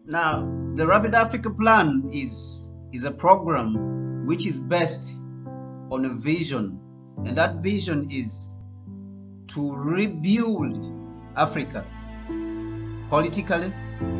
Now, the Rapid Africa Plan is a program which is based on a vision, and that vision is to rebuild Africa politically,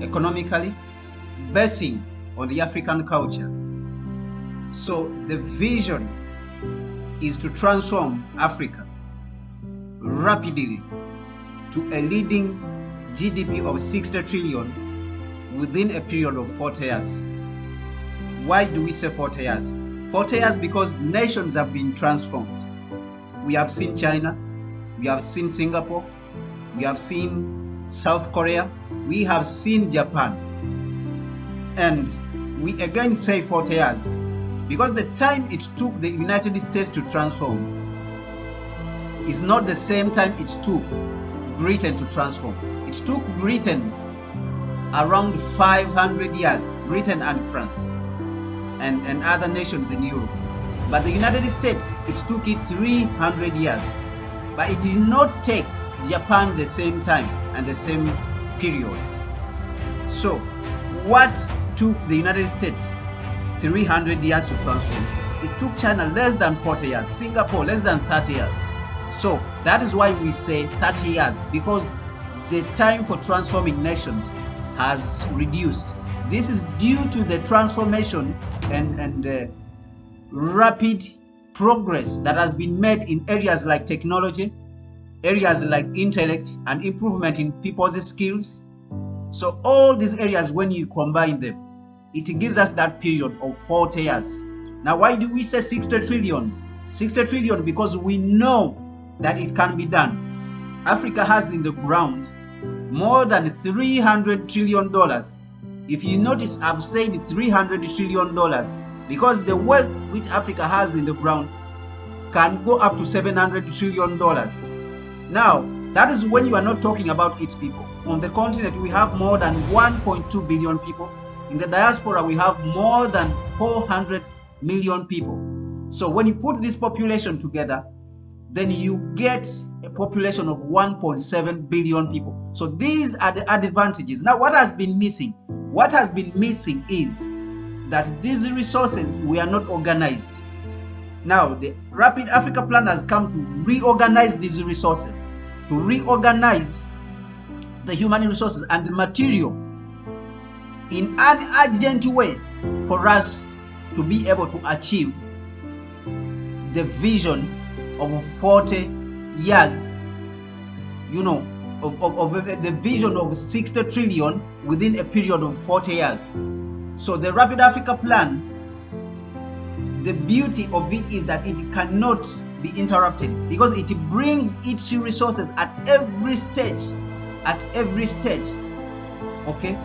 economically, basing on the African culture. So the vision is to transform Africa rapidly to a leading GDP of 60 trillion within a period of 40 years. Why do we say 40 years? 40 years because nations have been transformed. We have seen China, we have seen Singapore, we have seen South Korea, we have seen Japan. And we again say 40 years because the time it took the United States to transform is not the same time it took Britain to transform. It took Britain around 500 years, Britain and France and other nations in Europe. But the United States, it took it 300 years. But it did not take Japan the same time and the same period. So what took the United States 300 years to transform? It took China less than 40 years, Singapore less than 30 years. So that is why we say 30 years, because the time for transforming nations has reduced. This is due to the transformation and the rapid progress that has been made in areas like technology, areas like intellect, and improvement in people's skills. So all these areas, when you combine them, it gives us that period of 40 years. Now, why do we say 60 trillion? 60 trillion because we know that it can be done. Africa has in the ground more than $300 trillion. If you notice, I've said $300 trillion because the wealth which Africa has in the ground can go up to $700 trillion. Now, that is when you are not talking about its people. On the continent, we have more than 1.2 billion people. In the diaspora, we have more than 400 million people. So when you put this population together, then you get a population of 1.7 billion people. So these are the advantages. Now, what has been missing? What has been missing is that these resources were not organized. Now, the Rapid Africa Plan has come to reorganize these resources, to reorganize the human resources and the material in an urgent way for us to be able to achieve the vision of 40 years, of the vision of 60 trillion within a period of 40 years. So the Rapid Africa Plan, the beauty of it is that it cannot be interrupted because it brings its resources at every stage, okay?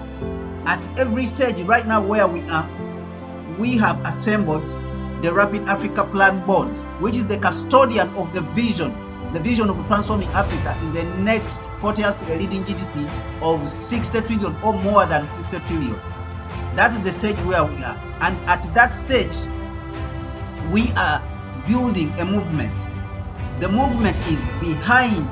At every stage right now where we are, we have assembled the Rapid Africa Plan Board, which is the custodian of the vision of transforming Africa in the next 40 years to a leading GDP of 60 trillion or more than 60 trillion. That is the stage where we are. And at that stage, we are building a movement. The movement is behind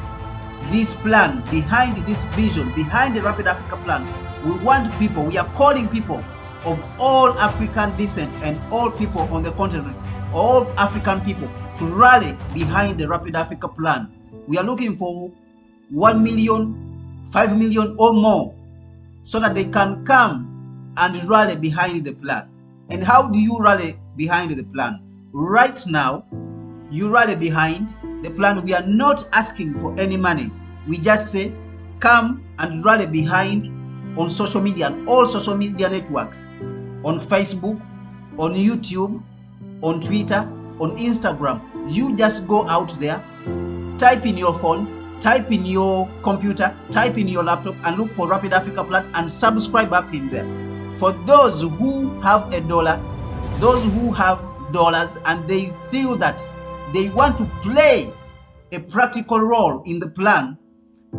this plan, behind this vision, behind the Rapid Africa Plan. We want people, we are calling people of all African descent and all people on the continent, all African people, to rally behind the Rapid Africa Plan. We are looking for 1 million, 5 million or more so that they can come and rally behind the plan. And how do you rally behind the plan? Right now, you rally behind the plan. We are not asking for any money. We just say, come and rally behind on social media, and all social media networks, on Facebook, on YouTube, on Twitter, on Instagram. You just go out there, type in your phone, type in your computer, type in your laptop, and look for Rapid Africa Plan and subscribe up in there. For those who have a dollar, those who have dollars, and they feel that they want to play a practical role in the plan,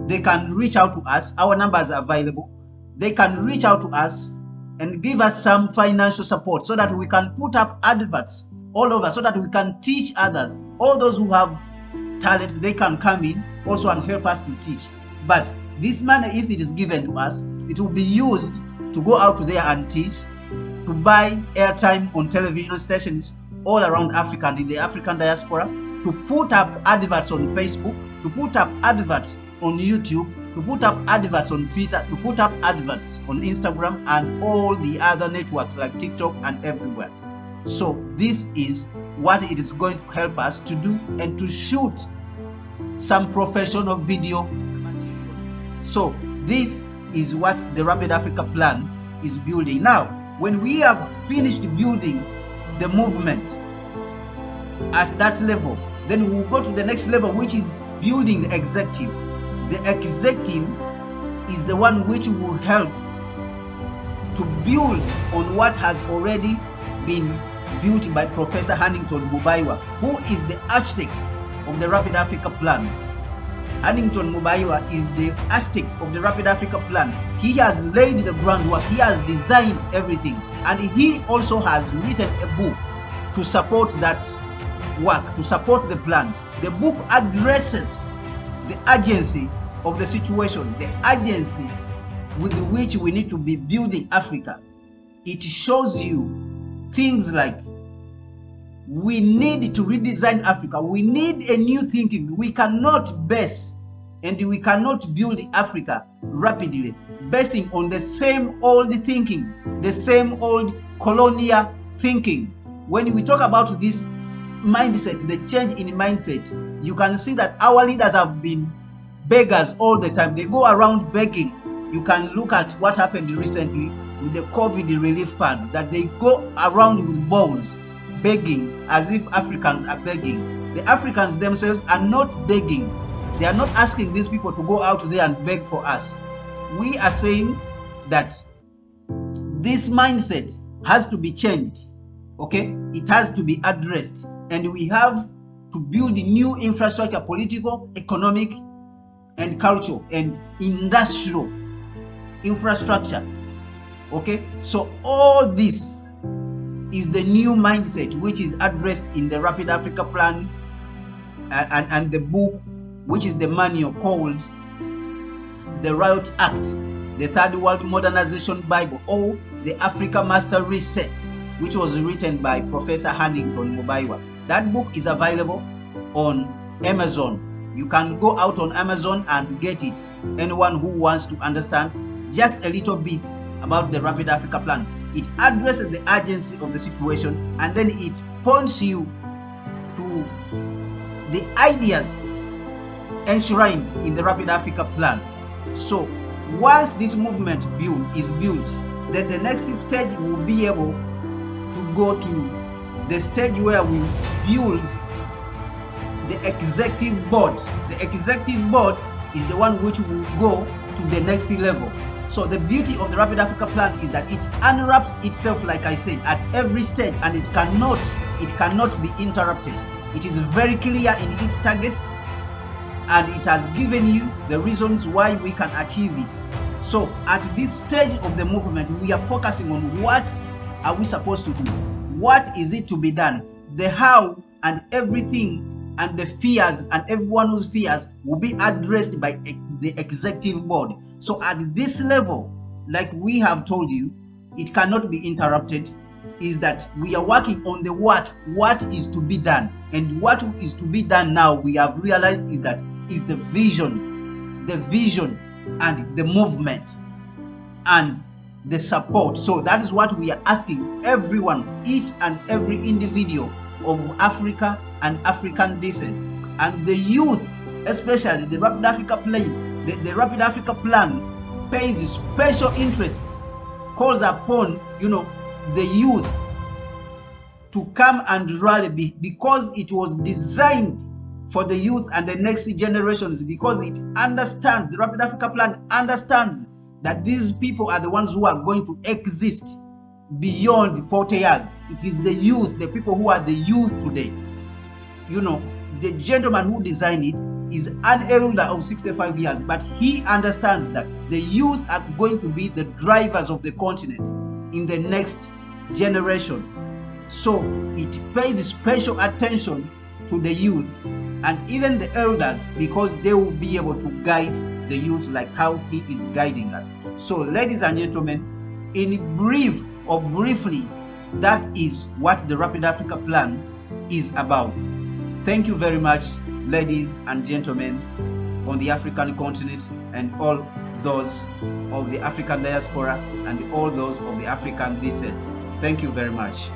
they can reach out to us. Our numbers are available. They can reach out to us and give us some financial support so that we can put up adverts all over, so that we can teach others. All those who have talents, they can come in also and help us to teach. But this money, if it is given to us, it will be used to go out there and teach, to buy airtime on television stations all around Africa and in the African diaspora, to put up adverts on Facebook, to put up adverts on YouTube, to put up adverts on Twitter, to put up adverts on Instagram and all the other networks like TikTok and everywhere. So this is what it is going to help us to do, and to shoot some professional video materials. So this is what the Rapid Africa Plan is building. Now, when we have finished building the movement at that level, then we will go to the next level, which is building the executive. The executive is the one which will help to build on what has already been built by Professor Huntington Mubaiwa, who is the architect of the Rapid Africa Plan. Huntington Mubaiwa is the architect of the Rapid Africa Plan. He has laid the groundwork, he has designed everything, and he also has written a book to support that work, to support the plan. The book addresses the urgency of the situation, the urgency with which we need to be building Africa. It shows you things like we need to redesign Africa. We need a new thinking. We cannot base and we cannot build Africa rapidly basing on the same old thinking, the same old colonial thinking. When we talk about this mindset, the change in mindset, you can see that our leaders have been beggars all the time. They go around begging. You can look at what happened recently with the COVID relief fund, that they go around with bowls begging as if Africans are begging. The Africans themselves are not begging. They are not asking these people to go out there and beg for us. We are saying that this mindset has to be changed, okay? It has to be addressed, and we have to build new infrastructure, political, economic, and cultural, and industrial infrastructure, okay? So all this is the new mindset which is addressed in the Rapid Africa Plan and the book, which is the manual called the Riot Act, the Third World Modernization Bible, or the Africa Master Reset, which was written by Professor Huntington Mubaiwa. That book is available on Amazon. You can go out on Amazon and get it. Anyone who wants to understand just a little bit about the Rapid Africa Plan. It addresses the urgency of the situation, and then it points you to the ideas enshrined in the Rapid Africa Plan. So once this movement is built, then the next stage will be able to go to the stage where we build the executive board. The executive board is the one which will go to the next level. So the beauty of the Rapid Africa Plan is that it unwraps itself, like I said, at every stage, and it cannot be interrupted. It is very clear in its targets, and it has given you the reasons why we can achieve it. So at this stage of the movement, we are focusing on what are we supposed to do? What is it to be done? The how and everything, and the fears and everyone whose fears will be addressed by the executive board. So at this level, like we have told you, it cannot be interrupted, is that we are working on the what is to be done. And what is to be done now, we have realized is that is the vision and the movement and the support. So that is what we are asking everyone, each and every individual of Africa and African descent, and the youth, especially the Rapid Africa Plan. The Rapid Africa Plan pays special interest, calls upon the youth to come and rally, because it was designed for the youth and the next generations, because it understands, the Rapid Africa Plan understands that these people are the ones who are going to exist beyond 40 years. It is the youth, the people who are the youth today. The gentleman who designed it is an elder of 65 years, but he understands that the youth are going to be the drivers of the continent in the next generation. So it pays special attention to the youth and even the elders, because they will be able to guide the youth like how he is guiding us. So ladies and gentlemen, In brief or briefly, that is what the Rapid Africa Plan is about. Thank you very much, ladies and gentlemen on the African continent and all those of the African diaspora and all those of the African descent. Thank you very much.